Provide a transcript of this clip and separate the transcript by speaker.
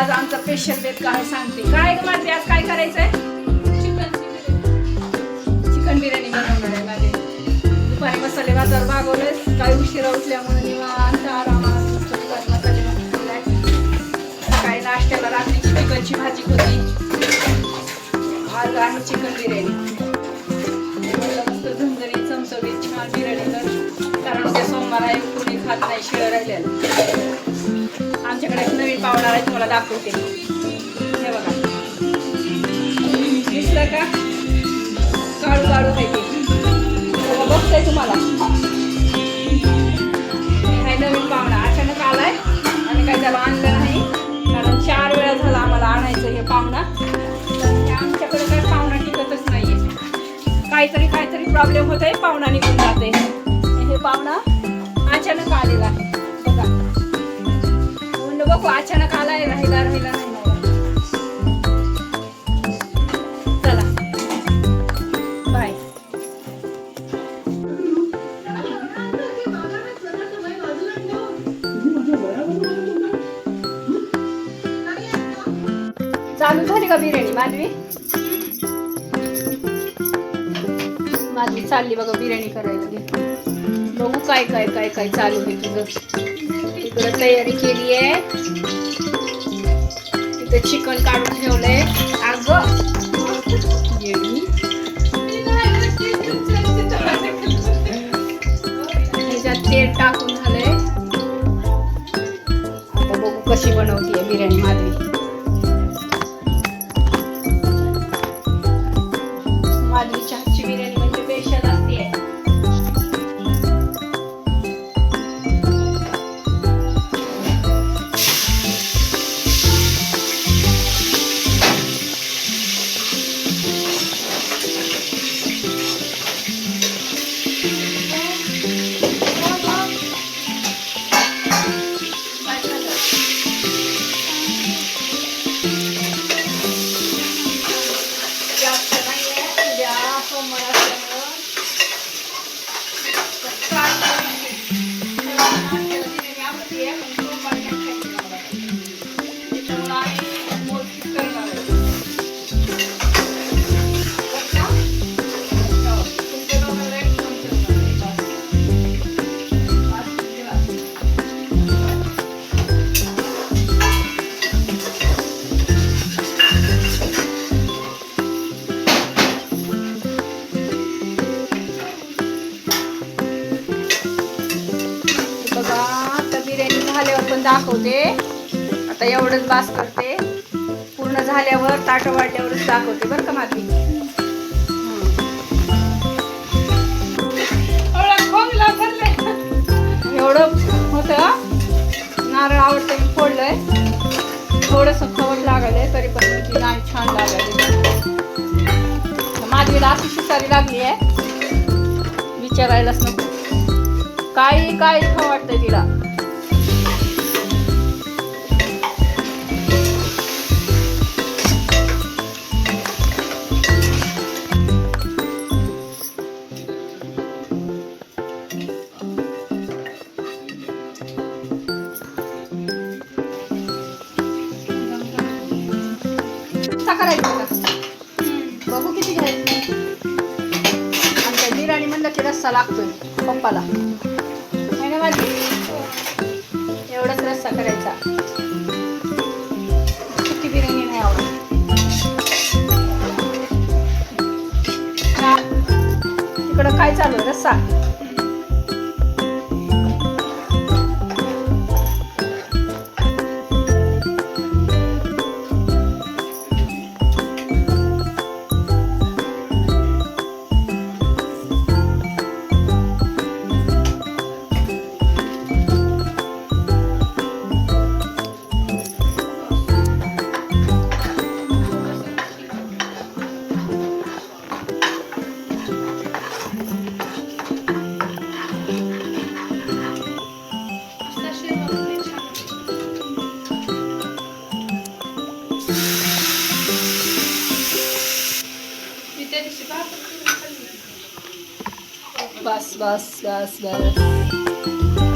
Speaker 1: आज आमचा स्पेशल बेत काय सांगते. काय ग मारते, आज काय करायचंय? चिकन बिर्याणी बनवणार आहे माझे. दुपारी मसाले बाजार भागवले, काही उशिरा उठल्यामुळे निवांत आरामात मसाले सकाळी नाश्त्याला रात्रीची चिकनची भाजी होती. आज आणि चिकन बिर्याणी मस्त झणझणीत चमचमीत छान बिर्याणी कर, कारण उद्या सोमवार आहे, कुणी खात नाही शिळं राहिलेलं. आमच्याकडे एक नवीन पाहुणा आहे, तुम्हाला दाखवते. हे बघा, दिसलं का? काढू काढू आहे ते बघताय तुम्हाला. हा नवीन पाहुणा अचानक आलाय आणि काही त्याला आणलं नाही, कारण 4 वेळा झाला आम्हाला आणायचं हे पाहुणा. आमच्याकडे काय पाहुणा टिकतच नाहीये, काहीतरी प्रॉब्लेम होत आहे, पाहुणा निघून जाते. हे पाहुणा अचानक आलेला आहे बघा. बघू अचानक आलाय, राहिला नाही. चला बाय. चालू झाली का बिर्याणी? माधवी चालली बघा बिर्याणी करायला. बघू काय काय काय काय चालू आहे तुझं. इकडं तयारी केली आहे, इथं चिकन काढून ठेवलंय. अगं ह्याच्यात तेल टाकून झालंय. आता बघू कशी बनवतीये बिर्याणी माधवी. माधवीच्या हातची बिर्याणी म्हणजे स्पेशल असते. पण दाखवते. आता एवढंच बास करते, पूर्ण झाल्यावर ताट वाढल्यावरच दाखवते बरं का माधवी. एवढं होतं. नारळ आवडतं मी फोडलंय, थोडंसं खवट लागायलंय, तरी पण ती नाही छान लागायली. माधवीला अशी शिसारी लागली आहे, विचारायलाच नको. काही खाऊ वाटतंय तिला. बघू किती घ्यायचं. आमच्या बिर्याणी म्हणलं की रस्सा लागतोय पप्पाला, है ना माझी? एवढाच रस्सा करायचा. सुकी बिर्याणी नाही आवडत. तिकडं काय चालू आहे? रस्सा. बस बस बस बस.